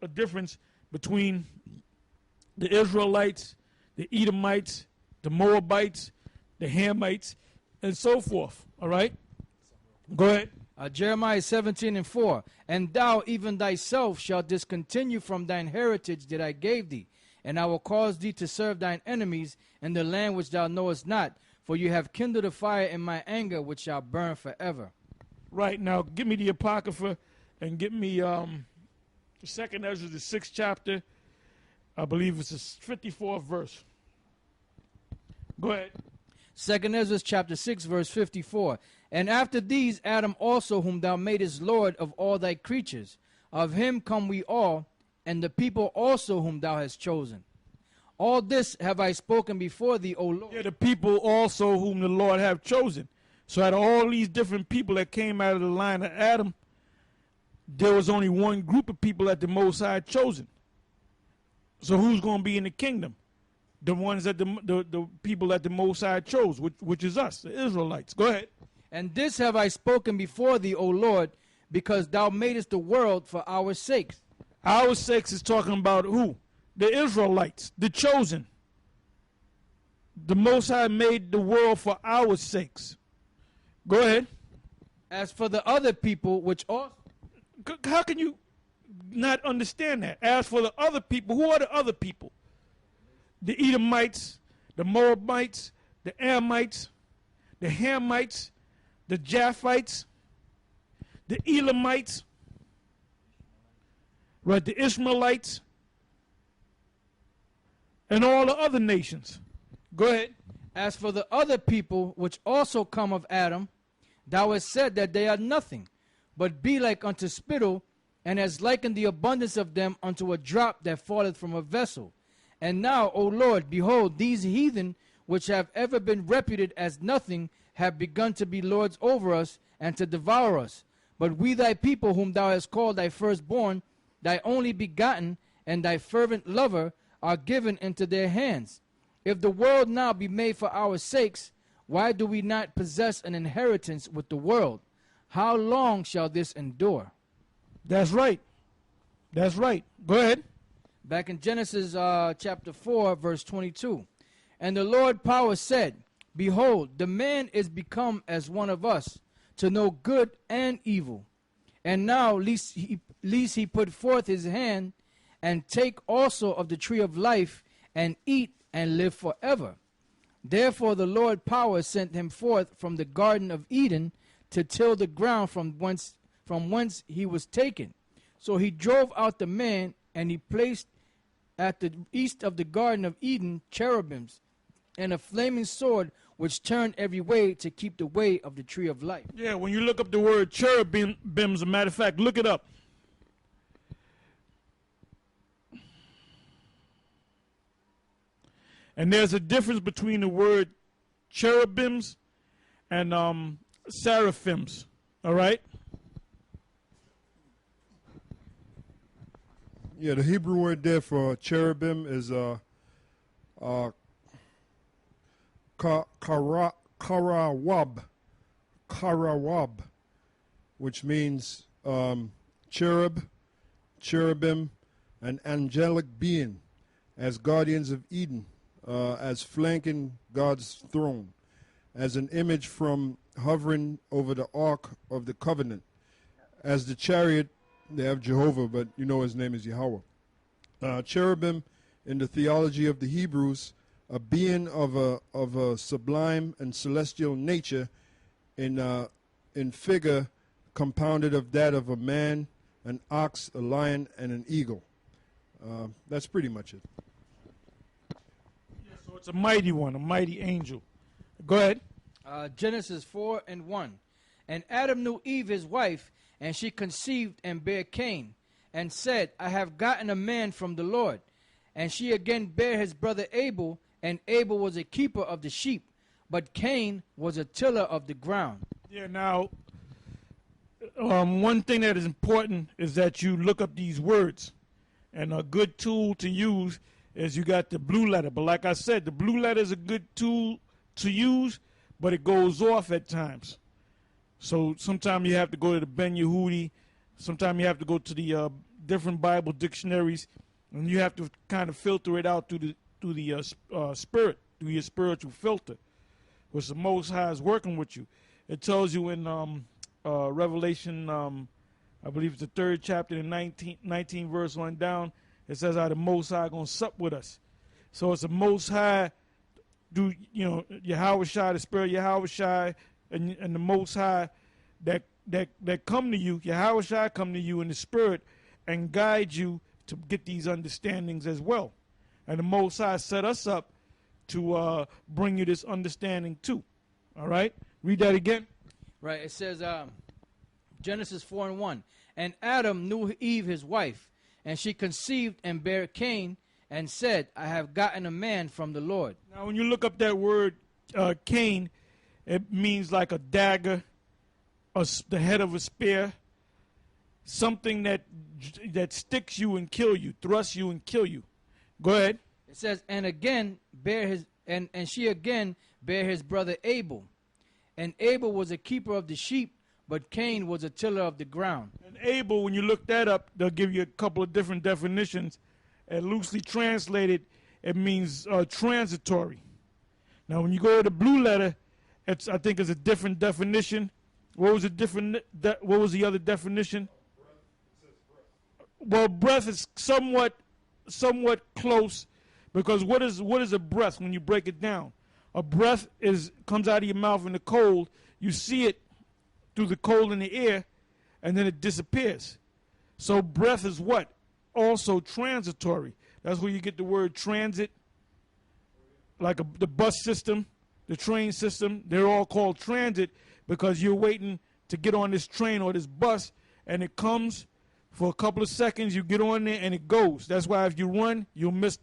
a difference between the Israelites, the Edomites, the Moabites, the Hamites, and so forth. All right? Go ahead. Jeremiah 17:4. And thou even thyself shalt discontinue from thine heritage that I gave thee, and I will cause thee to serve thine enemies in the land which thou knowest not, for you have kindled a fire in my anger which shall burn forever. Right, now give me the Apocrypha and get me 2nd Ezra, the 6th chapter. I believe it's the 54th verse. Go ahead. 2nd Ezra chapter 6 verse 54. And after these Adam also, whom thou madest Lord of all thy creatures, of him come we all, and the people also whom thou hast chosen. All this have I spoken before thee, O Lord. Yeah, the people also whom the Lord have chosen. So out of all these different people that came out of the line of Adam, there was only one group of people that the Most High had chosen. So who's going to be in the kingdom? The ones that the people that the Most High chose, which is us, the Israelites. Go ahead. And this have I spoken before thee, O Lord, because thou madest the world for our sakes. Our sakes is talking about who? The Israelites, the chosen. The Most High made the world for our sakes. Go ahead. As for the other people, which also... How can you not understand that? As for the other people, who are the other people? The Edomites, the Moabites, the Ammonites, the Hamites, the Japhites, the Elamites, right? The Ishmaelites, and all the other nations. Go ahead. As for the other people which also come of Adam, thou hast said that they are nothing, but be like unto spittle, and hast likened the abundance of them unto a drop that falleth from a vessel. And now, O Lord, behold, these heathen, which have ever been reputed as nothing, have begun to be lords over us, and to devour us. But we thy people, whom thou hast called thy firstborn, thy only begotten, and thy fervent lover, are given into their hands. If the world now be made for our sakes, why do we not possess an inheritance with the world? How long shall this endure? That's right. That's right. Go ahead. Back in Genesis chapter 4, verse 22. And the Lord power said, Behold, the man is become as one of us, to know good and evil. And now, lest he put forth his hand, and take also of the tree of life, and eat, and live forever. Therefore the Lord power sent him forth from the Garden of Eden, to till the ground from whence he was taken. So he drove out the man, and he placed at the east of the Garden of Eden cherubims, and a flaming sword which turned every way to keep the way of the tree of life. Yeah, when you look up the word cherubims, as a matter of fact, look it up. And there's a difference between the word cherubims and seraphims, all right? Yeah, the Hebrew word there for cherubim is karawab, which means cherub, cherubim, an angelic being, as guardians of Eden, as flanking God's throne, as an image from hovering over the ark of the covenant, as the chariot. They have Jehovah, but you know his name is Yahweh. Cherubim, in the theology of the Hebrews, a being of a sublime and celestial nature, in figure compounded of that of a man, an ox, a lion, and an eagle. That's pretty much it. Yeah, so it's a mighty one, a mighty angel. Go ahead. Genesis 4:1. And Adam knew Eve his wife, and she conceived and bare Cain, and said, I have gotten a man from the Lord. And she again bare his brother Abel, and Abel was a keeper of the sheep, but Cain was a tiller of the ground. Yeah, now, one thing that is important is that you look up these words. And a good tool to use is you got the blue letter. But like I said, the blue letter is a good tool to use, but it goes off at times. So sometimes you have to go to the Ben Yehudi. Sometimes you have to go to the different Bible dictionaries, and you have to kind of filter it out through the spirit, through your spiritual filter, which the Most High is working with you. It tells you in Revelation, I believe it's the 3rd chapter, and 19 verse on down, it says how the Most High going to sup with us. So it's the Most High, Yahweh Shai, the Spirit of Yahweh Shai, and the Most High that come to you, Yahweh Shai come to you in the Spirit and guide you to get these understandings as well. And the Most High set us up to bring you this understanding too. All right? Read that again. Right. It says, Genesis 4:1. And Adam knew Eve his wife, and she conceived and bare Cain, and said, I have gotten a man from the Lord. Now, when you look up that word Cain, it means like a dagger, the head of a spear, something that sticks you and kill you, thrusts you and kill you. Go ahead. It says, and again bare his, and she again bare his brother Abel. And Abel was a keeper of the sheep, but Cain was a tiller of the ground. And Abel, when you look that up, they'll give you a couple of different definitions. And loosely translated, it means transitory. Now, when you go to the blue letter, I think it's a different definition. What was the other definition? Well, breath is somewhat close, because what is a breath when you break it down? A breath comes out of your mouth in the cold. You see it through the cold in the air, and then it disappears. So breath is what? Also transitory. That's where you get the word transit, like the bus system, the train system. They're all called transit because you're waiting to get on this train or this bus, and it comes for a couple of seconds. You get on there and it goes. That's why if you run, you'll miss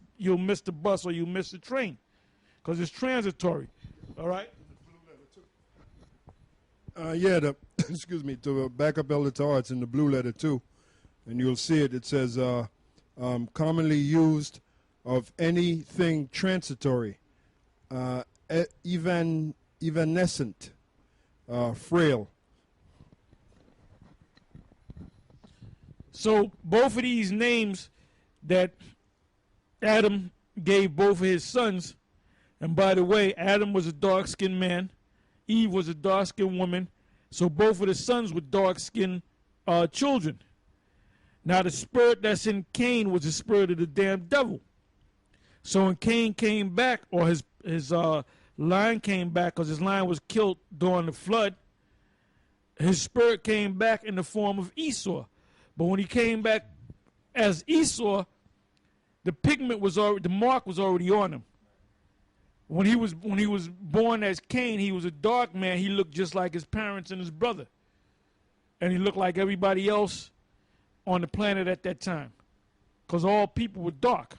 the bus or you'll miss the train, because it's transitory. All right. Excuse me, to back up Elder Tar, it's in the blue letter too, and you'll see it. It says commonly used of anything transitory, evanescent, frail. So both of these names that Adam gave both of his sons, and by the way, Adam was a dark-skinned man, Eve was a dark-skinned woman, so both of the sons were dark-skinned children. Now the spirit that's in Cain was the spirit of the damn devil. So when Cain came back, or his line came back, because his line was killed during the flood, his spirit came back in the form of Esau. But when he came back as Esau, the mark was already on him. When he was born as Cain, he was a dark man. He looked just like his parents and his brother. And he looked like everybody else on the planet at that time, because all people were dark.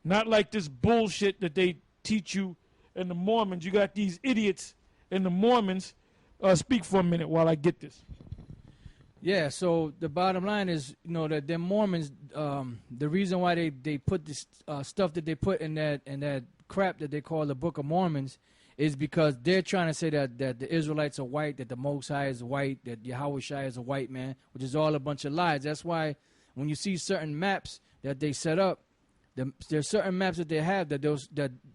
Not like this bullshit that they teach you in the Mormons. You got these idiots in the Mormons. Speak for a minute while I get this. Yeah, so the bottom line is, that them Mormons, the reason why they put this stuff that they put in that crap that they call the Book of Mormons is because they're trying to say that the Israelites are white, that the Most High is white, that Yahweh Shai is a white man, which is all a bunch of lies. That's why when you see certain maps that they set up, there's certain maps that they have that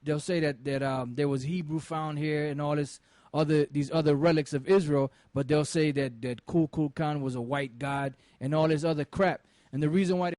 they'll say that there was Hebrew found here and all these other relics of Israel, but they'll say that Kukulkan was a white god and all this other crap. And the reason why